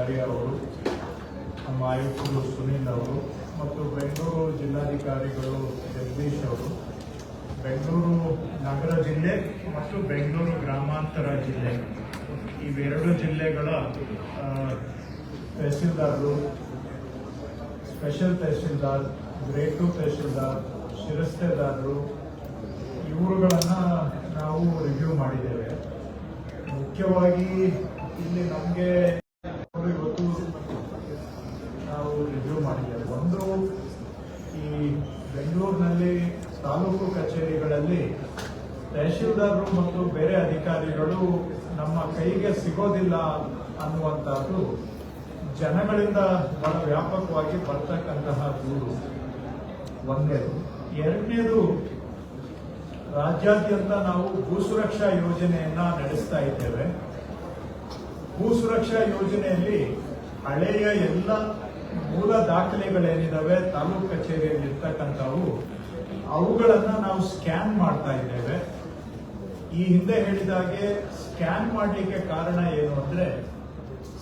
ಜಿಲ್ಲಾಧಿಕಾರಿ ಅವರು, ನಮ್ಮ ಆಯುಕ್ತರು ಸುನೀಲ್ ಅವರು ಮತ್ತು ಬೆಂಗಳೂರು ಜಿಲ್ಲಾಧಿಕಾರಿಗಳು ಜಗದೀಶ್ ಅವರು, ಬೆಂಗಳೂರು ನಗರ ಜಿಲ್ಲೆ ಮತ್ತು ಬೆಂಗಳೂರು ಗ್ರಾಮಾಂತರ ಜಿಲ್ಲೆ ಇವೆರಡು ಜಿಲ್ಲೆಗಳ ತಹಸೀಲ್ದಾರರು, ಸ್ಪೆಷಲ್ ತಹಸೀಲ್ದಾರ್, ಗ್ರೇಡ್ 2 ತಹಸೀಲ್ದಾರ್, ಶಿರಸ್ತೇದಾರರು ಇವರುಗಳನ್ನು ನಾವು ರಿವ್ಯೂ ಮಾಡಿದ್ದೇವೆ. ಮುಖ್ಯವಾಗಿ ಇಲ್ಲಿ ನಮಗೆ ಇವತ್ತು ನಾವು ರಿವ್ಯೂ ಮಾಡಿದ್ದೇವೆ. ಒಂದು, ಈ ಬೆಂಗಳೂರಿನಲ್ಲಿ ತಾಲೂಕು ಕಚೇರಿಗಳಲ್ಲಿ ತಹಶೀಲ್ದಾರರು ಮತ್ತು ಬೇರೆ ಅಧಿಕಾರಿಗಳು ನಮ್ಮ ಕೈಗೆ ಸಿಗೋದಿಲ್ಲ ಅನ್ನುವಂಥದ್ದು ಜನಗಳಿಂದ ಬಹಳ ವ್ಯಾಪಕವಾಗಿ ಬರ್ತಕ್ಕಂತಹ ದೂರು ಒಂದೇದು. ಎರಡನೇದು, ರಾಜ್ಯಾದ್ಯಂತ ನಾವು ಭೂ ಸುರಕ್ಷಾ ಯೋಜನೆಯನ್ನ ನಡೆಸ್ತಾ ಇದ್ದೇವೆ. ಭೂ ಸುರಕ್ಷಾ ಯೋಜನೆಯಲ್ಲಿ ಹಳೆಯ ಎಲ್ಲ ಮೂಲ ದಾಖಲೆಗಳೇನಿದಾವೆ ತಾಲೂಕು ಕಚೇರಿಯಲ್ಲಿ ಇರ್ತಕ್ಕಂಥವು ಅವುಗಳನ್ನ ನಾವು ಸ್ಕ್ಯಾನ್ ಮಾಡ್ತಾ ಇದ್ದೇವೆ. ಈ ಹಿಂದೆ ಹೇಳಿದಾಗೆ ಸ್ಕ್ಯಾನ್ ಮಾಡಲಿಕ್ಕೆ ಕಾರಣ ಏನು ಅಂದ್ರೆ,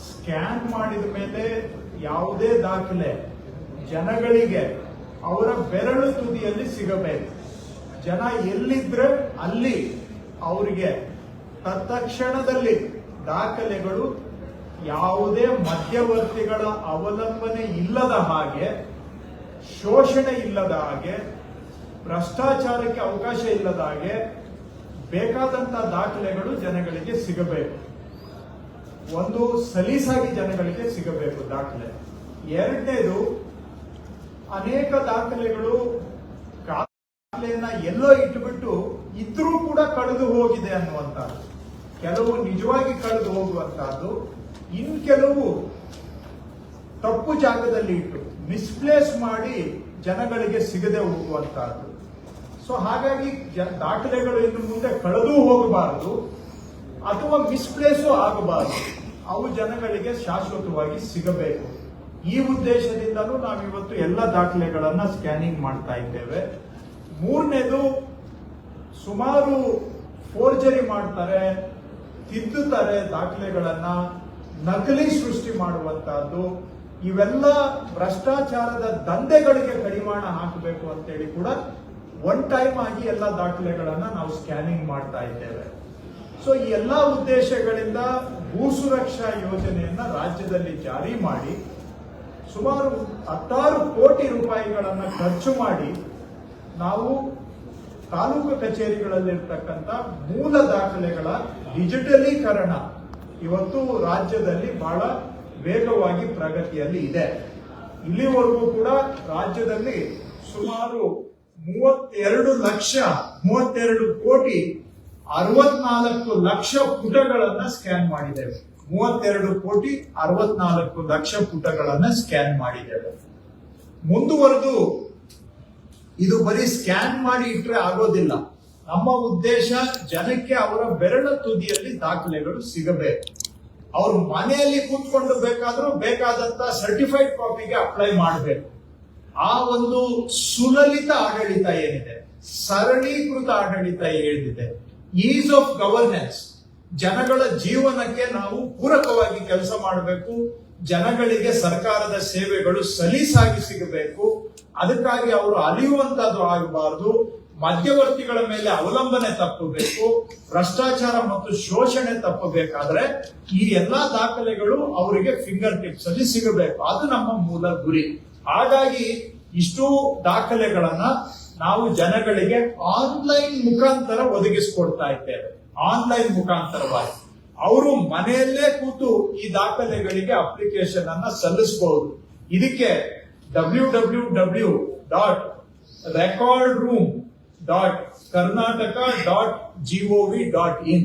ಸ್ಕ್ಯಾನ್ ಮಾಡಿದ ಮೇಲೆ ಯಾವುದೇ ದಾಖಲೆ ಜನಗಳಿಗೆ ಅವರ ಬೆರಳು ತುದಿಯಲ್ಲಿ ಸಿಗಬೇಕು. ಜನ ಎಲ್ಲಿದ್ರೆ ಅಲ್ಲಿ ಅವರಿಗೆ ತತ್ಕ್ಷಣದಲ್ಲಿ ದಾಖಲೆಗಳು ಯಾವುದೇ ಮಧ್ಯವರ್ತಿಗಳ ಅವಲಂಬನೆ ಇಲ್ಲದ ಹಾಗೆ, ಶೋಷಣೆ ಇಲ್ಲದ ಹಾಗೆ, ಭ್ರಷ್ಟಾಚಾರಕ್ಕೆ ಅವಕಾಶ ಇಲ್ಲದ ಹಾಗೆ ಬೇಕಾದಂತ ದಾಖಲೆಗಳು ಜನಗಳಿಗೆ ಸಿಗಬೇಕು. ಒಂದು, ಸಲೀಸಾಗಿ ಜನಗಳಿಗೆ ಸಿಗಬೇಕು ದಾಖಲೆ. ಎರಡನೇದು, ಅನೇಕ ದಾಖಲೆಗಳು ದಾಖಲೆಯನ್ನ ಎಲ್ಲೋ ಇಟ್ಟುಬಿಟ್ಟು ಇದ್ರೂ ಕೂಡ ಕಳೆದು ಹೋಗಿದೆ ಅನ್ನುವಂಥದ್ದು. ಕೆಲವು ನಿಜವಾಗಿ ಕಳೆದು ಹೋಗುವಂತಹದ್ದು, ಇನ್ ಕೆಲವು ತಪ್ಪು ಜಾಗದಲ್ಲಿ ಇಟ್ಟು ಮಿಸ್ಪ್ಲೇಸ್ ಮಾಡಿ ಜನಗಳಿಗೆ ಸಿಗದೆ ಹೋಗುವಂತಹದ್ದು. ಸೊ ಹಾಗಾಗಿ ದಾಖಲೆಗಳು ಇನ್ನು ಮುಂದೆ ಕಳೆದು ಹೋಗಬಾರದು ಅಥವಾ ಮಿಸ್ಪ್ಲೇಸು ಆಗಬಾರದು. ಅವು ಜನಗಳಿಗೆ ಶಾಶ್ವತವಾಗಿ ಸಿಗಬೇಕು. ಈ ಉದ್ದೇಶದಿಂದಲೂ ನಾವಿವತ್ತು ಎಲ್ಲ ದಾಖಲೆಗಳನ್ನ ಸ್ಕ್ಯಾನಿಂಗ್ ಮಾಡ್ತಾ ಇದ್ದೇವೆ. ಮೂರನೇದು, ಸುಮಾರು ಫೋರ್ಜರಿ ಮಾಡ್ತಾರೆ, ತಿದ್ದುತ್ತಾರೆ ದಾಖಲೆಗಳನ್ನ, ನಕಲಿ ಸೃಷ್ಟಿ ಮಾಡುವಂತಹದ್ದು. ಇವೆಲ್ಲ ಭ್ರಷ್ಟಾಚಾರದ ದಂಧೆಗಳಿಗೆ ಕಡಿವಾಣ ಹಾಕಬೇಕು ಅಂತೇಳಿ ಕೂಡ ಒನ್ ಟೈಮ್ ಆಗಿ ಎಲ್ಲ ದಾಖಲೆಗಳನ್ನ ನಾವು ಸ್ಕ್ಯಾನಿಂಗ್ ಮಾಡ್ತಾ ಇದ್ದೇವೆ. ಸೊ ಈ ಎಲ್ಲಾ ಉದ್ದೇಶಗಳಿಂದ ಭೂ ಸುರಕ್ಷಾ ಯೋಜನೆಯನ್ನ ರಾಜ್ಯದಲ್ಲಿ ಜಾರಿ ಮಾಡಿ ಸುಮಾರು 16 ಕೋಟಿ ರೂಪಾಯಿಗಳನ್ನ ಖರ್ಚು ಮಾಡಿ ನಾವು ತಾಲೂಕು ಕಚೇರಿಗಳಲ್ಲಿರ್ತಕ್ಕಂಥ ಮೂಲ ದಾಖಲೆಗಳ ಡಿಜಿಟಲೀಕರಣ ಇವತ್ತು ರಾಜ್ಯದಲ್ಲಿ ಬಹಳ ವೇಗವಾಗಿ ಪ್ರಗತಿಯಲ್ಲಿ ಇದೆ. ಇಲ್ಲಿವರೆಗೂ ಕೂಡ ರಾಜ್ಯದಲ್ಲಿ ಸುಮಾರು 32 ಕೋಟಿ 64 ಲಕ್ಷ ಪುಟಗಳನ್ನ ಸ್ಕ್ಯಾನ್ ಮಾಡಿದ್ದೇವೆ. 32 ಕೋಟಿ 64 ಲಕ್ಷ ಪುಟಗಳನ್ನ ಸ್ಕ್ಯಾನ್ ಮಾಡಿದ್ದೇವೆ. ಮುಂದುವರೆದು ಇದು ಬರೀ ಸ್ಕ್ಯಾನ್ ಮಾಡಿ ಇಟ್ರೆ ಆಗೋದಿಲ್ಲ. ನಮ್ಮ ಉದ್ದೇಶ ಜನಕ್ಕೆ ಅವರ ಬೆರಳ ತುದಿಯಲ್ಲಿ ದಾಖಲೆಗಳು ಸಿಗಬೇಕು. ಅವ್ರ ಮನೆಯಲ್ಲಿ ಕೂತ್ಕೊಂಡು ಬೇಕಾದಂತ ಸರ್ಟಿಫೈಡ್ ಕಾಪಿಗೆ ಅಪ್ಲೈ ಮಾಡಬೇಕು. ಆ ಒಂದು ಸುಲಲಿತ ಆಡಳಿತ ಏನಿದೆ, ಸರಳೀಕೃತ ಆಡಳಿತ ಏನಿದೆ, ಈಸ್ ಆಫ್ ಗವರ್ನೆನ್ಸ್, ಜನಗಳ ಜೀವನಕ್ಕೆ ನಾವು ಪೂರಕವಾಗಿ ಕೆಲಸ ಮಾಡಬೇಕು. ಜನಗಳಿಗೆ ಸರ್ಕಾರದ ಸೇವೆಗಳು ಸಲೀಸಾಗಿ ಸಿಗಬೇಕು. ಅದಕ್ಕಾಗಿ ಅವರು ಅಲಿಯುವಂತದ್ದು ಆಗಬಾರದು. ಮಧ್ಯವರ್ತಿಗಳ ಮೇಲೆ ಅವಲಂಬನೆ ತಪ್ಪಬೇಕು. ಭ್ರಷ್ಟಾಚಾರ ಮತ್ತು ಶೋಷಣೆ ತಪ್ಪಬೇಕಾದ್ರೆ ಈ ಎಲ್ಲಾ ದಾಖಲೆಗಳು ಅವರಿಗೆ ಫಿಂಗರ್ ಟಿಪ್ಸ್ ಅಲ್ಲಿ ಸಿಗಬೇಕು. ಅದು ನಮ್ಮ ಮೂಲ ಗುರಿ. ಹಾಗಾಗಿ ಇಷ್ಟು ದಾಖಲೆಗಳನ್ನ ನಾವು ಜನಗಳಿಗೆ ಆನ್ಲೈನ್ ಮುಖಾಂತರ ಒದಗಿಸಿಕೊಡ್ತಾ ಇದ್ದೇವೆ. ಆನ್ಲೈನ್ ಮುಖಾಂತರವಾಗಿ ಅವರು ಮನೆಯಲ್ಲೇ ಕೂತು ಈ ದಾಖಲೆಗಳಿಗೆ ಅಪ್ಲಿಕೇಶನ್ ಅನ್ನ ಸಲ್ಲಿಸಬಹುದು. ಇದಕ್ಕೆ www.recordroom.karnataka.gov.in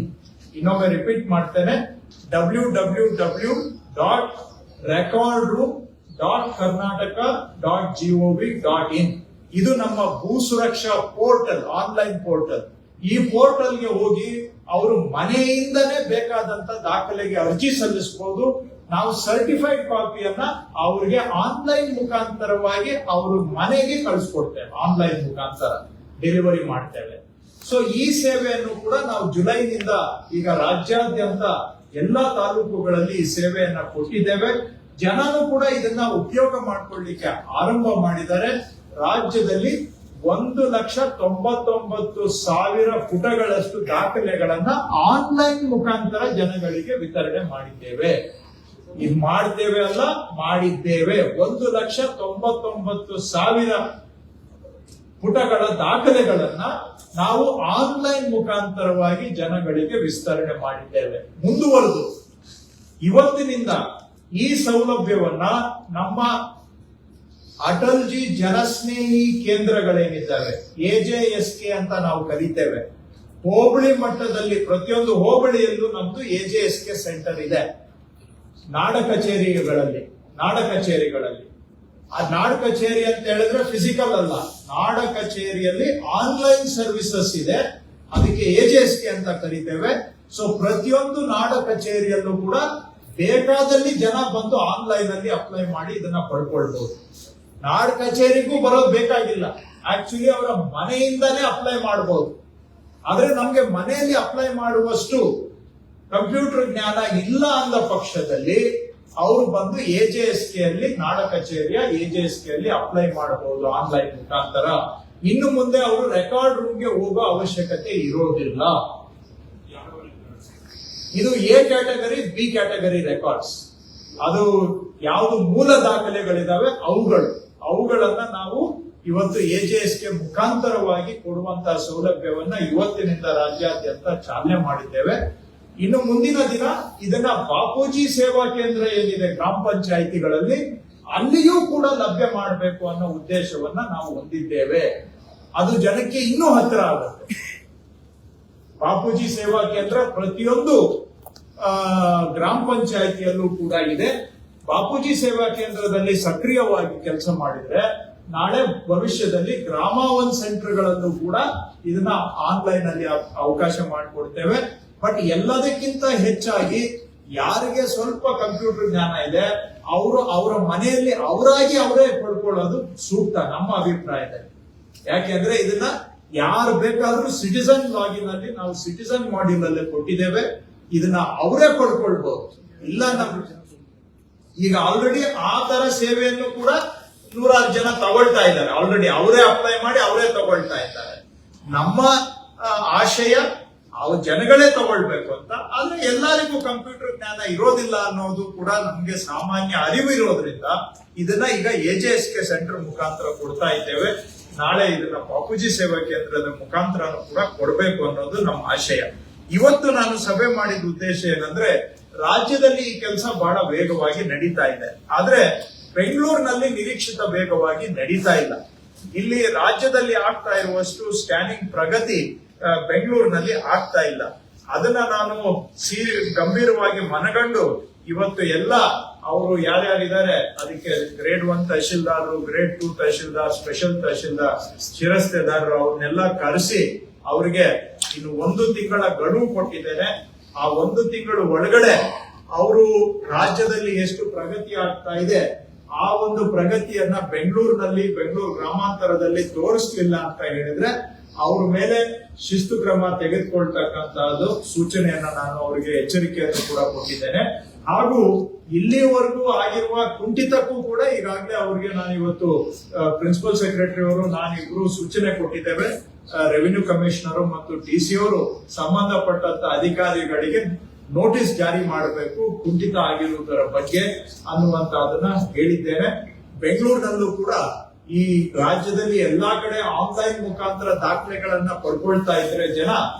ಇನ್ನೊಮ್ಮೆ ರಿಪೀಟ್ ಮಾಡ್ತೇನೆ, www.recordroom.karnataka.gov.in. ಇದು ನಮ್ಮ ಭೂ ಸುರಕ್ಷಾ ಪೋರ್ಟಲ್, ಆನ್ಲೈನ್ ಪೋರ್ಟಲ್. ಈ ಪೋರ್ಟಲ್ಗೆ ಹೋಗಿ ಅವರು ಮನೆಯಿಂದನೇ ಬೇಕಾದಂತ ದಾಖಲೆಗೆ ಅರ್ಜಿ ಸಲ್ಲಿಸಬಹುದು. ನಾವು ಸರ್ಟಿಫೈಡ್ ಕಾಪಿಯನ್ನ ಅವರಿಗೆ ಆನ್ಲೈನ್ ಮುಖಾಂತರವಾಗಿ ಅವ್ರ ಮನೆಗೆ ಕಳಿಸ್ಕೊಡ್ತೇವೆ. ಆನ್ಲೈನ್ ಮುಖಾಂತರ ಡೆಲಿವರಿ ಮಾಡ್ತೇವೆ. ಸೊ ಈ ಸೇವೆಯನ್ನು ಕೂಡ ನಾವು ಜುಲೈನಿಂದ ಈಗ ರಾಜ್ಯಾದ್ಯಂತ ಎಲ್ಲಾ ತಾಲೂಕುಗಳಲ್ಲಿ ಈ ಸೇವೆಯನ್ನ ಕೊಟ್ಟಿದ್ದೇವೆ. ಜನನು ಕೂಡ ಇದನ್ನ ಉಪಯೋಗ ಮಾಡ್ಕೊಳ್ಳಿಕ್ಕೆ ಆರಂಭ ಮಾಡಿದ್ದಾರೆ. ರಾಜ್ಯದಲ್ಲಿ 1,99,000 ಪುಟಗಳಷ್ಟು ದಾಖಲೆಗಳನ್ನ ಆನ್ಲೈನ್ ಮುಖಾಂತರ ಜನಗಳಿಗೆ ವಿತರಣೆ ಮಾಡಿದ್ದೇವೆ. ಇದು ಮಾಡ್ತೇವೆ ಅಲ್ಲ, ಮಾಡಿದ್ದೇವೆ. 1,99,000 ಪುಟಗಳ ದಾಖಲೆಗಳನ್ನ ನಾವು ಆನ್ಲೈನ್ ಮುಖಾಂತರವಾಗಿ ಜನಗಳಿಗೆ ವಿಸ್ತರಣೆ ಮಾಡಿದ್ದೇವೆ. ಮುಂದುವರೆದು ಇವತ್ತಿನಿಂದ ಈ ಸೌಲಭ್ಯವನ್ನ ನಮ್ಮ ಅಟಲ್ ಜಿ ಜನಸ್ನೇಹಿ ಕೇಂದ್ರಗಳೇನಿದ್ದಾವೆ, AJSK ಅಂತ ನಾವು ಕರೀತೇವೆ, ಹೋಬಳಿ ಮಟ್ಟದಲ್ಲಿ ಪ್ರತಿಯೊಂದು ಹೋಬಳಿಯಲ್ಲೂ ನಮ್ದು AJSK ಸೆಂಟರ್ ಇದೆ. ನಾಡ ಕಚೇರಿಗಳಲ್ಲಿ ಆ ನಾಡ ಕಚೇರಿ ಅಂತ ಹೇಳಿದ್ರೆ ಫಿಸಿಕಲ್ ಅಲ್ಲ, ನಾಡ ಕಚೇರಿಯಲ್ಲಿ ಆನ್ಲೈನ್ ಸರ್ವಿಸಸ್ ಇದೆ, ಅದಕ್ಕೆ AJSK ಅಂತ ಕರೀತೇವೆ. ಸೊ ಪ್ರತಿಯೊಂದು ನಾಡ ಕಚೇರಿಯಲ್ಲೂ ಕೂಡ ಬೇಕಾದಲ್ಲಿ ಜನ ಬಂದು ಆನ್ಲೈನ್ ಅಲ್ಲಿ ಅಪ್ಲೈ ಮಾಡಿ ಇದನ್ನ ಪಡ್ಕೊಳ್ಬಹುದು. ನಾಡ ಕಚೇರಿಗೂ ಬರೋದು ಬೇಕಾಗಿಲ್ಲ, ಆಕ್ಚುಲಿ ಅವರ ಮನೆಯಿಂದಾನೇ ಅಪ್ಲೈ ಮಾಡಬಹುದು. ಆದ್ರೆ ನಮ್ಗೆ ಮನೆಯಲ್ಲಿ ಅಪ್ಲೈ ಮಾಡುವಷ್ಟು ಕಂಪ್ಯೂಟರ್ ಜ್ಞಾನ ಇಲ್ಲ ಅಂದ ಪಕ್ಷದಲ್ಲಿ ಅವರು ಬಂದು AJSK ಅಲ್ಲಿ, ನಾಡ ಕಚೇರಿಯ AJSK ಅಲ್ಲಿ ಅಪ್ಲೈ ಮಾಡಬಹುದು ಆನ್ಲೈನ್ ಮುಖಾಂತರ. ಇನ್ನು ಮುಂದೆ ಅವರು ರೆಕಾರ್ಡ್ ರೂಮ್ಗೆ ಹೋಗೋ ಅವಶ್ಯಕತೆ ಇರೋದಿಲ್ಲ. ಇದು A category, B category records. ಅದು ಯಾವುದು ಮೂಲ ದಾಖಲೆಗಳಿದಾವೆ ಅವುಗಳನ್ನ ನಾವು ಇವತ್ತು AJSK ಮುಖಾಂತರವಾಗಿ ಕೊಡುವಂತಹ ಸೌಲಭ್ಯವನ್ನ ಇವತ್ತಿನಿಂದ ರಾಜ್ಯಾದ್ಯಂತ ಚಾಲನೆ ಮಾಡಿದ್ದೇವೆ. ಇನ್ನು ಮುಂದಿನ ದಿನ ಇದನ್ನ ಬಾಪೂಜಿ ಸೇವಾ ಕೇಂದ್ರ ಏನಿದೆ ಗ್ರಾಮ ಪಂಚಾಯಿತಿಗಳಲ್ಲಿ, ಅಲ್ಲಿಯೂ ಕೂಡ ಲಭ್ಯ ಮಾಡಬೇಕು ಅನ್ನೋ ಉದ್ದೇಶವನ್ನ ನಾವು ಹೊಂದಿದ್ದೇವೆ. ಅದು ಜನಕ್ಕೆ ಇನ್ನೂ ಹತ್ತಿರ ಆಗುತ್ತೆ. ಬಾಪೂಜಿ ಸೇವಾ ಕೇಂದ್ರ ಪ್ರತಿಯೊಂದು ಗ್ರಾಮ ಪಂಚಾಯಿತಿಯಲ್ಲೂ ಕೂಡ ಇದೆ. ಬಾಪೂಜಿ ಸೇವಾ ಕೇಂದ್ರದಲ್ಲಿ ಸಕ್ರಿಯವಾಗಿ ಕೆಲಸ ಮಾಡಿದ್ರೆ ನಾಳೆ ಭವಿಷ್ಯದಲ್ಲಿ ಗ್ರಾಮ ಒನ್ ಸೆಂಟರ್ಗಳಲ್ಲೂ ಕೂಡ ಇದನ್ನ ಆನ್ಲೈನ್ ಅಲ್ಲಿ ಅವಕಾಶ ಮಾಡಿಕೊಡ್ತೇವೆ. ಬಟ್ ಎಲ್ಲದಕ್ಕಿಂತ ಹೆಚ್ಚಾಗಿ ಯಾರಿಗೆ ಸ್ವಲ್ಪ ಕಂಪ್ಯೂಟರ್ ಜ್ಞಾನ ಇದೆ ಅವರು ಅವರ ಮನೆಯಲ್ಲಿ ಅವರೇ ಪಡ್ಕೊಳ್ಳೋದು ಸೂಕ್ತ ನಮ್ಮ ಅಭಿಪ್ರಾಯದಲ್ಲಿ. ಯಾಕೆಂದ್ರೆ ಇದನ್ನ ಯಾರು ಬೇಕಾದ್ರೂ ಸಿಟಿಸನ್ ಲಾಗಿನ್ ಅಲ್ಲಿ ನಾವು ಸಿಟಿಸನ್ ಮಾಡ್ಯೂಲ್ ಅಲ್ಲೇ ಕೊಟ್ಟಿದ್ದೇವೆ. ಇದನ್ನ ಅವರೇ ಪಡ್ಕೊಳ್ಬಹುದು. ಇಲ್ಲ ಈಗ ಆಲ್ರೆಡಿ ಆ ತರ ಸೇವೆಯನ್ನು ಕೂಡ 100 ಜನ ತಗೊಳ್ತಾ ಇದ್ದಾರೆ. ಆಲ್ರೆಡಿ ಅವರೇ ಅಪ್ಲೈ ಮಾಡಿ ಅವರೇ ತಗೊಳ್ತಾ ಇದ್ದಾರೆ. ನಮ್ಮ ಆಶಯ ಜನಗಳೇ ತಗೊಳ್ಬೇಕು ಅಂತ. ಆದ್ರೆ ಎಲ್ಲರಿಗೂ ಕಂಪ್ಯೂಟರ್ ಜ್ಞಾನ ಇರೋದಿಲ್ಲ ಅನ್ನೋದು ಕೂಡ ನಮ್ಗೆ ಸಾಮಾನ್ಯ ಅರಿವು ಇರೋದ್ರಿಂದ ಇದನ್ನ ಈಗ AJSK ಸೆಂಟರ್ ಮುಖಾಂತರ ಕೊಡ್ತಾ ಇದ್ದೇವೆ. ನಾಳೆ ಇದನ್ನ ಬಾಪೂಜಿ ಸೇವಾ ಕೇಂದ್ರದ ಮುಖಾಂತರ ಕೂಡ ಕೊಡಬೇಕು ಅನ್ನೋದು ನಮ್ಮ ಆಶಯ. ಇವತ್ತು ನಾನು ಸಭೆ ಮಾಡಿದ ಉದ್ದೇಶ ಏನಂದ್ರೆ, ರಾಜ್ಯದಲ್ಲಿ ಈ ಕೆಲಸ ಬಹಳ ವೇಗವಾಗಿ ನಡೀತಾ ಇದೆ, ಆದ್ರೆ ಬೆಂಗಳೂರಿನಲ್ಲಿ ನಿರೀಕ್ಷಿತ ವೇಗವಾಗಿ ನಡೀತಾ ಇಲ್ಲ. ಇಲ್ಲಿ ರಾಜ್ಯದಲ್ಲಿ ಆಗ್ತಾ ಇರುವಷ್ಟು ಸ್ಕ್ಯಾನಿಂಗ್ ಪ್ರಗತಿ ಬೆಂಗಳೂರಿನಲ್ಲಿ ಆಗ್ತಾ ಇಲ್ಲ. ಅದನ್ನ ನಾನು ಗಂಭೀರವಾಗಿ ಮನಗಂಡು ಇವತ್ತು ಎಲ್ಲ ಅವರು ಯಾರ್ಯಾರಿದ್ದಾರೆ ಅದಕ್ಕೆ ಗ್ರೇಡ್ 1 ತಹಶೀಲ್ದಾರರು, ಗ್ರೇಡ್ 2 ತಹಶೀಲ್ದಾರ್, ಸ್ಪೆಷಲ್ ತಹಶೀಲ್ದಾರ್, ಶಿರಸ್ತೆದಾರರು ಅವ್ರನ್ನೆಲ್ಲ ಕರೆಸಿ ಅವರಿಗೆ ಇನ್ನು 1 ತಿಂಗಳ ಗಡುವು ಕೊಟ್ಟಿದ್ದೇನೆ. ಆ 1 ತಿಂಗಳ ಒಳಗಡೆ ಅವರು ರಾಜ್ಯದಲ್ಲಿ ಎಷ್ಟು ಪ್ರಗತಿ ಆಗ್ತಾ ಇದೆ ಆ ಒಂದು ಪ್ರಗತಿಯನ್ನ ಬೆಂಗಳೂರು ಗ್ರಾಮಾಂತರದಲ್ಲಿ ತೋರಿಸಲಿಲ್ಲ ಅಂತ ಹೇಳಿದ್ರೆ ಅವ್ರ ಮೇಲೆ ಶಿಸ್ತು ಕ್ರಮ ತೆಗೆದುಕೊಳ್ತಕ್ಕಂತಹದ್ದು ಸೂಚನೆಯನ್ನ ನಾನು ಅವರಿಗೆ ಎಚ್ಚರಿಕೆಯನ್ನು ಕೂಡ ಕೊಟ್ಟಿದ್ದೇನೆ. ಹಾಗೂ ಇಲ್ಲಿವರೆಗೂ ಆಗಿರುವ ಕುಂಠಿತಕ್ಕೂ ಕೂಡ ಈಗಾಗಲೇ ಅವರಿಗೆ ನಾನು ಇವತ್ತು ಪ್ರಿನ್ಸಿಪಲ್ ಸೆಕ್ರೆಟರಿ ಅವರು ನಾನಿಬ್ರು ಸೂಚನೆ ಕೊಟ್ಟಿದ್ದೇವೆ. ರೆವಿನ್ಯೂ ಕಮಿಷನರ್ ಮತ್ತು DC ಅವರು ಸಂಬಂಧಪಟ್ಟಂತ ಅಧಿಕಾರಿಗಳಿಗೆ ನೋಟಿಸ್ ಜಾರಿ ಮಾಡಬೇಕು ಕುಂಠಿತ ಆಗಿರುವುದರ ಬಗ್ಗೆ ಅನ್ನುವಂತಹದನ್ನ ಹೇಳಿದ್ದೇನೆ. ಬೆಂಗಳೂರಿನಲ್ಲೂ ಕೂಡ ಈ ರಾಜ್ಯದಲ್ಲಿ ಎಲ್ಲಾ ಕಡೆ ಆನ್ಲೈನ್ ಮುಖಾಂತರ ದಾಖಲೆಗಳನ್ನ ಪಡ್ಕೊಳ್ತಾ ಇದ್ರೆ ಜನ,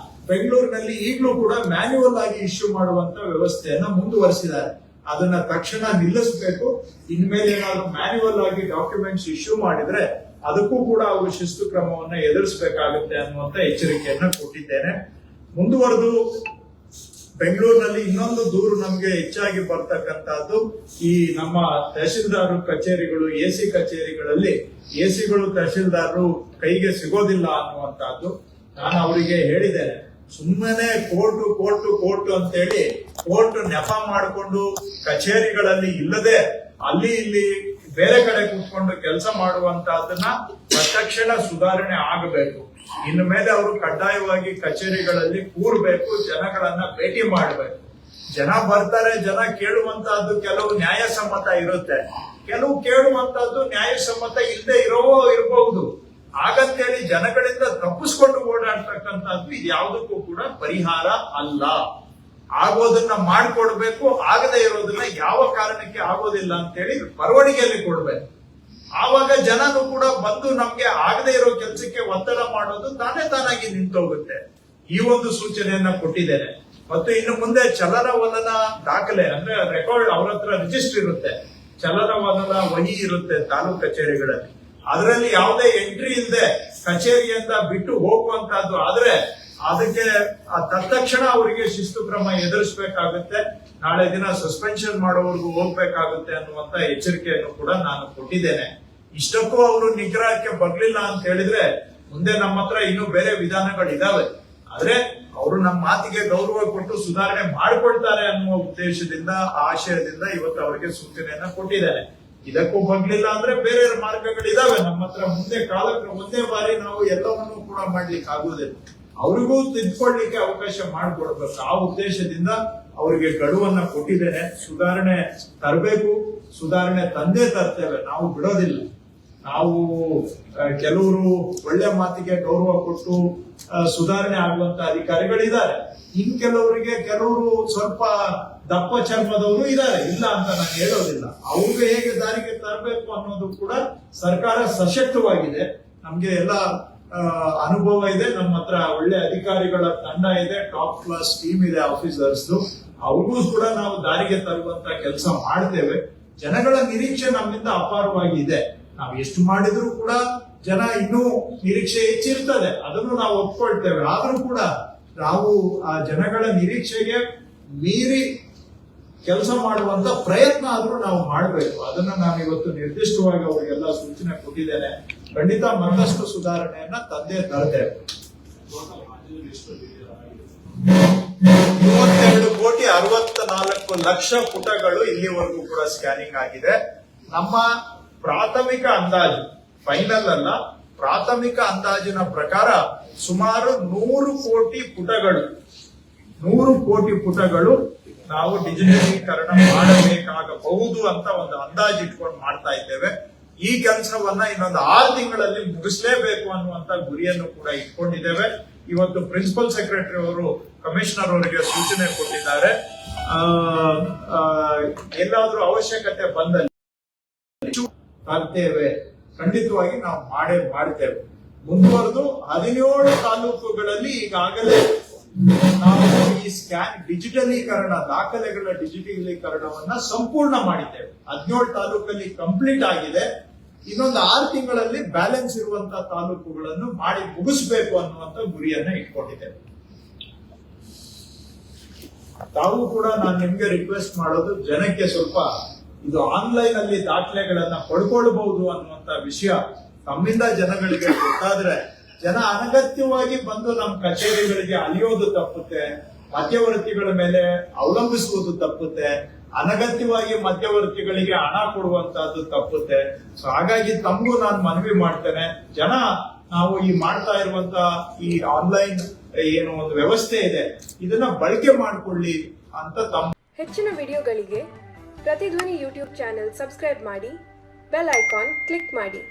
ಬೆಂಗಳೂರಿನಲ್ಲಿ ಈಗಲೂ ಕೂಡ ಮ್ಯಾನ್ಯುವಲ್ ಆಗಿ ಇಶ್ಯೂ ಮಾಡುವಂತ ವ್ಯವಸ್ಥೆಯನ್ನ ಮುಂದುವರಿಸಿದ್ದಾರೆ. ಅದನ್ನ ತಕ್ಷಣ ನಿಲ್ಲಿಸಬೇಕು. ಇನ್ಮೇಲೆ ಏನಾದ್ರು ಮ್ಯಾನ್ಯುವಲ್ ಆಗಿ ಡಾಕ್ಯುಮೆಂಟ್ಸ್ ಇಶ್ಯೂ ಮಾಡಿದ್ರೆ ಅದಕ್ಕೂ ಕೂಡ ಅವರು ಶಿಸ್ತು ಕ್ರಮವನ್ನ ಎದುರಿಸಬೇಕಾಗುತ್ತೆ ಅನ್ನುವಂತ ಎಚ್ಚರಿಕೆಯನ್ನ ಕೊಟ್ಟಿದ್ದೇನೆ. ಮುಂದುವರೆದು ಬೆಂಗಳೂರಿನಲ್ಲಿ ಇನ್ನೊಂದು ದೂರು ನಮ್ಗೆ ಹೆಚ್ಚಾಗಿ ಬರ್ತಕ್ಕಂತಹದ್ದು, ಈ ನಮ್ಮ ತಹಶೀಲ್ದಾರ್ ಕಚೇರಿಗಳು, AC ಕಚೇರಿಗಳಲ್ಲಿ ACಗಳು ತಹಶೀಲ್ದಾರರು ಕೈಗೆ ಸಿಗೋದಿಲ್ಲ ಅನ್ನುವಂತಹದ್ದು. ನಾನು ಅವರಿಗೆ ಹೇಳಿದ್ದೇನೆ, ಸುಮ್ಮನೆ ಕೋರ್ಟು ಅಂತೇಳಿ ಕೋರ್ಟ್ ನೆಪ ಮಾಡಿಕೊಂಡು ಕಚೇರಿಗಳಲ್ಲಿ ಇಲ್ಲದೆ ಅಲ್ಲಿ ಇಲ್ಲಿ ಬೇರೆ ಕಡೆ ಕೂತ್ಕೊಂಡು ಕೆಲಸ ಮಾಡುವಂತಹದನ್ನ ತಕ್ಷಣ ಸುಧಾರಣೆ ಆಗಬೇಕು. ಇನ್ನು ಮೇಲೆ ಅವರು ಕಡ್ಡಾಯವಾಗಿ ಕಚೇರಿಗಳಲ್ಲಿ ಕೂರ್ಬೇಕು, ಜನಗಳನ್ನ ಭೇಟಿ ಮಾಡಬೇಕು. ಜನ ಬರ್ತಾರೆ, ಜನ ಕೇಳುವಂತಹದ್ದು ಕೆಲವು ನ್ಯಾಯಸಮ್ಮತ ಇರುತ್ತೆ, ಕೆಲವು ಕೇಳುವಂತಹದ್ದು ನ್ಯಾಯಸಮ್ಮತ ಇಲ್ಲದೆ ಇರಬಹುದು. ಹಾಗಂತೇಳಿ ಜನಗಳಿಂದ ತಪ್ಪಿಸ್ಕೊಂಡು ಓಡಾಡ್ತಕ್ಕಂಥದ್ದು ಇದು ಯಾವುದಕ್ಕೂ ಕೂಡ ಪರಿಹಾರ ಅಲ್ಲ. ಆಗೋದನ್ನ ಮಾಡ್ಕೊಡ್ಬೇಕು, ಆಗದೆ ಇರೋದನ್ನ ಯಾವ ಕಾರಣಕ್ಕೆ ಆಗೋದಿಲ್ಲ ಅಂತೇಳಿ ಬರವಣಿಗೆಯಲ್ಲಿ ಕೊಡ್ಬೇಕು. ಆವಾಗ ಜನನು ಕೂಡ ಬಂದು ನಮ್ಗೆ ಆಗದೆ ಇರೋ ಕೆಲಸಕ್ಕೆ ಒತ್ತಡ ಮಾಡೋದು ತಾನಾಗಿ ನಿಂತೋಗುತ್ತೆ. ಈ ಒಂದು ಸೂಚನೆಯನ್ನ ಕೊಟ್ಟಿದ್ದೇನೆ. ಮತ್ತು ಇನ್ನು ಮುಂದೆ ಚಲನವಲನ ದಾಖಲೆ ಅಂದ್ರೆ ರೆಕಾರ್ಡ್ ಅವ್ರ ಹತ್ರ ರಿಜಿಸ್ಟರ್ ಇರುತ್ತೆ, ಚಲನವಲನ ವಹಿ ಇರುತ್ತೆ ತಾಲೂಕು ಕಚೇರಿಗಳಲ್ಲಿ. ಅದರಲ್ಲಿ ಯಾವುದೇ ಎಂಟ್ರಿ ಇಲ್ಲದೆ ಕಚೇರಿಯಿಂದ ಬಿಟ್ಟು ಹೋಗುವಂತಹದ್ದು ಆದ್ರೆ ಅದಕ್ಕೆ ತತ್ಕ್ಷಣ ಅವರಿಗೆ ಶಿಸ್ತು ಕ್ರಮ ಎದುರಿಸಬೇಕಾಗುತ್ತೆ. ನಾಳೆ ದಿನ ಸಸ್ಪೆನ್ಷನ್ ಮಾಡೋವರೆಗೂ ಹೋಗ್ಬೇಕಾಗುತ್ತೆ ಅನ್ನುವಂತ ಎಚ್ಚರಿಕೆಯನ್ನು ಕೂಡ ನಾನು ಕೊಟ್ಟಿದ್ದೇನೆ. ಇಷ್ಟಕ್ಕೂ ಅವರು ನಿಗ್ರಹಕ್ಕೆ ಬರ್ಲಿಲ್ಲ ಅಂತ ಹೇಳಿದ್ರೆ ಮುಂದೆ ನಮ್ಮ ಹತ್ರ ಇನ್ನೂ ಬೇರೆ ವಿಧಾನಗಳಿದಾವೆ. ಆದ್ರೆ ಅವರು ನಮ್ಮ ಮಾತಿಗೆ ಗೌರವ ಕೊಟ್ಟು ಸುಧಾರಣೆ ಮಾಡಿಕೊಳ್ತಾರೆ ಅನ್ನುವ ಉದ್ದೇಶದಿಂದ, ಆಶಯದಿಂದ ಇವತ್ತು ಅವರಿಗೆ ಸೂಚನೆಯನ್ನ ಕೊಟ್ಟಿದ್ದೇನೆ. ಇದಕ್ಕೂ ಬಗ್ಲಿಲ್ಲ ಅಂದ್ರೆ ಬೇರೆ ಮಾರ್ಗಗಳಿದಾವೆ ನಮ್ಮ ಹತ್ರ. ಮುಂದೆ ಕಾಲಕ್ಕೆ ಒಂದೇ ಬಾರಿ ನಾವು ಎಲ್ಲವನ್ನೂ ಕೂಡ ಮಾಡ್ಲಿಕ್ಕೆ ಆಗುವುದಿಲ್ಲ. ಅವ್ರಿಗೂ ತಿದ್ದುಕೊಳ್ಳಿಕ್ಕೆ ಅವಕಾಶ ಮಾಡಿಕೊಡ್ಬೇಕು. ಆ ಉದ್ದೇಶದಿಂದ ಅವರಿಗೆ ಗಡುವನ್ನ ಕೊಟ್ಟಿದ್ದೇನೆ. ಸುಧಾರಣೆ ತರಬೇಕು, ಸುಧಾರಣೆ ತಂದೇ ತರ್ತೇವೆ, ನಾವು ಬಿಡೋದಿಲ್ಲ. ನಾವು ಕೆಲವರು ಒಳ್ಳೆ ಮಾತಿಗೆ ಗೌರವ ಕೊಟ್ಟು ಸುಧಾರಣೆ ಆಗುವಂತ ಅಧಿಕಾರಿಗಳಿದ್ದಾರೆ. ಕೆಲವರು ಸ್ವಲ್ಪ ದಪ್ಪ ಚರ್ಮದವರು ಇದ್ದಾರೆ, ಇಲ್ಲ ಅಂತ ನಾನು ಹೇಳೋದಿಲ್ಲ. ಅವ್ರಿಗೆ ಹೇಗೆ ದಾರಿಗೆ ತರಬೇಕು ಅನ್ನೋದು ಕೂಡ ಸರ್ಕಾರ ಸಶಕ್ತವಾಗಿದೆ. ನಮ್ಗೆ ಎಲ್ಲ ಅನುಭವ ಇದೆ, ನಮ್ಮ ಹತ್ರ ಒಳ್ಳೆ ಅಧಿಕಾರಿಗಳ ತಂಡ ಇದೆ, ಟಾಪ್ ಕ್ಲಾಸ್ ಟೀಮ್ ಇದೆ ಆಫೀಸರ್ಸ್. ಅವ್ರಿಗೂ ಕೂಡ ನಾವು ದಾರಿಗೆ ತರುವಂತ ಕೆಲಸ ಮಾಡ್ತೇವೆ. ಜನಗಳ ನಿರೀಕ್ಷೆ ನಮ್ಮಿಂದ ಅಪಾರವಾಗಿ ಇದೆ. ನಾವು ಎಷ್ಟು ಮಾಡಿದ್ರು ಕೂಡ ಜನ ಇನ್ನೂ ನಿರೀಕ್ಷೆ ಹೆಚ್ಚಿರ್ತದೆ, ಅದನ್ನು ನಾವು ಒಪ್ಕೊಳ್ತೇವೆ. ಆದ್ರೂ ಕೂಡ ನಾವು ಆ ಜನಗಳ ನಿರೀಕ್ಷೆಗೆ ಮೀರಿ ಕೆಲಸ ಮಾಡುವಂತ ಪ್ರಯತ್ನ ಆದ್ರೂ ನಾವು ಮಾಡಬೇಕು. ಅದನ್ನ ನಾನು ಇವತ್ತು ನಿರ್ದಿಷ್ಟವಾಗಿ ಅವರಿಗೆಲ್ಲ ಸೂಚನೆ ಕೊಟ್ಟಿದ್ದೇನೆ. ಖಂಡಿತ ಮತ್ತಷ್ಟು ಸುಧಾರಣೆಯನ್ನ ತಂದೆ ತರ್ತೇವೆ. 32,64,00,000 ಪುಟಗಳು ಇಲ್ಲಿವರೆಗೂ ಕೂಡ ಸ್ಕ್ಯಾನಿಂಗ್ ಆಗಿದೆ. ನಮ್ಮ ಪ್ರಾಥಮಿಕ ಅಂದಾಜು, ಫೈನಲ್ ಅಲ್ಲ, ಪ್ರಾಥಮಿಕ ಅಂದಾಜಿನ ಪ್ರಕಾರ ಸುಮಾರು 100 ಕೋಟಿ ಪುಟಗಳು ನಾವು ಡಿಜಿಟಲೀಕರಣ ಮಾಡಬೇಕಾಗಬಹುದು ಅಂತ ಒಂದು ಅಂದಾಜು ಇಟ್ಕೊಂಡು ಮಾಡ್ತಾ ಇದ್ದೇವೆ. ಈ ಕೆಲಸವನ್ನ ಇನ್ನೊಂದು 6 ತಿಂಗಳಲ್ಲಿ ಮುಗಿಸಲೇಬೇಕು ಅನ್ನುವಂತ ಗುರಿಯನ್ನು ಕೂಡ ಇಟ್ಕೊಂಡಿದ್ದೇವೆ. ಇವತ್ತು ಪ್ರಿನ್ಸಿಪಲ್ ಸೆಕ್ರೆಟರಿ ಅವರು ಕಮಿಷನರ್ ಅವರಿಗೆ ಸೂಚನೆ ಕೊಟ್ಟಿದ್ದಾರೆ. ಎಲ್ಲಾದ್ರೂ ಅವಶ್ಯಕತೆ ಬಂದಲ್ಲಿ ತರ್ತೇವೆ, ಖಂಡಿತವಾಗಿ ನಾವು ಮಾಡ್ತೇವೆ. ಮುಂದುವರೆದು 17 ತಾಲೂಕುಗಳಲ್ಲಿ ಈಗಾಗಲೇ ನಾವು ಈ ಡಿಜಿಟಲೀಕರಣ, ದಾಖಲೆಗಳ ಡಿಜಿಟಲೀಕರಣವನ್ನ ಸಂಪೂರ್ಣ ಮಾಡಿದ್ದೇವೆ. 17 ತಾಲೂಕಲ್ಲಿ ಕಂಪ್ಲೀಟ್ ಆಗಿದೆ. ಇನ್ನೊಂದು 6 ತಿಂಗಳಲ್ಲಿ ಬ್ಯಾಲೆನ್ಸ್ ಇರುವಂತಹ ತಾಲೂಕುಗಳನ್ನು ಮಾಡಿ ಮುಗಿಸಬೇಕು ಅನ್ನುವಂತ ಗುರಿಯನ್ನ ಇಟ್ಕೊಂಡಿದ್ದೇವೆ. ತಾವು ಕೂಡ ನಾನು ನಿಮ್ಗೆ ರಿಕ್ವೆಸ್ಟ್ ಮಾಡೋದು, ಜನಕ್ಕೆ ಸ್ವಲ್ಪ ಇದು ಆನ್ಲೈನ್ ಅಲ್ಲಿ ದಾಖಲೆಗಳನ್ನ ಪಡ್ಕೊಳ್ಬಹುದು ಅನ್ನುವಂತ ವಿಷಯ ತಮ್ಮಿಂದ ಜನಗಳಿಗೆ ಗೊತ್ತಾದ್ರೆ ಜನ ಅನಗತ್ಯವಾಗಿ ಬಂದು ನಮ್ಮ ಕಚೇರಿಗಳಿಗೆ ಅಲಿಯೋದು ತಪ್ಪುತ್ತೆ, ಮಧ್ಯವರ್ತಿಗಳ ಮೇಲೆ ಅವಲಂಬಿಸುವುದು ತಪ್ಪುತ್ತೆ, ಅನಗತ್ಯವಾಗಿ ಮಧ್ಯವರ್ತಿಗಳಿಗೆ ಹಣ ಕೊಡುವಂತಹದ್ದು ತಪ್ಪುತ್ತೆ. ಸೊ ಹಾಗಾಗಿ ತಮಗೂ ನಾನು ಮನವಿ ಮಾಡ್ತೇನೆ, ಜನ ನಾವು ಈ ಮಾಡ್ತಾ ಇರುವಂತ ಈ ಆನ್ಲೈನ್ ಏನು ಒಂದು ವ್ಯವಸ್ಥೆ ಇದೆ ಇದನ್ನ ಬಳಕೆ ಮಾಡಿಕೊಳ್ಳಿ ಅಂತ ಹೆಚ್ಚಿನ ವಿಡಿಯೋಗಳಿಗೆ ಪ್ರತಿಧ್ವನಿ ಯೂಟ್ಯೂಬ್ ಚಾನೆಲ್ ಸಬ್ಸ್ಕ್ರೈಬ್ ಮಾಡಿ, ಬೆಲ್ ಐಕಾನ್ ಕ್ಲಿಕ್ ಮಾಡಿ.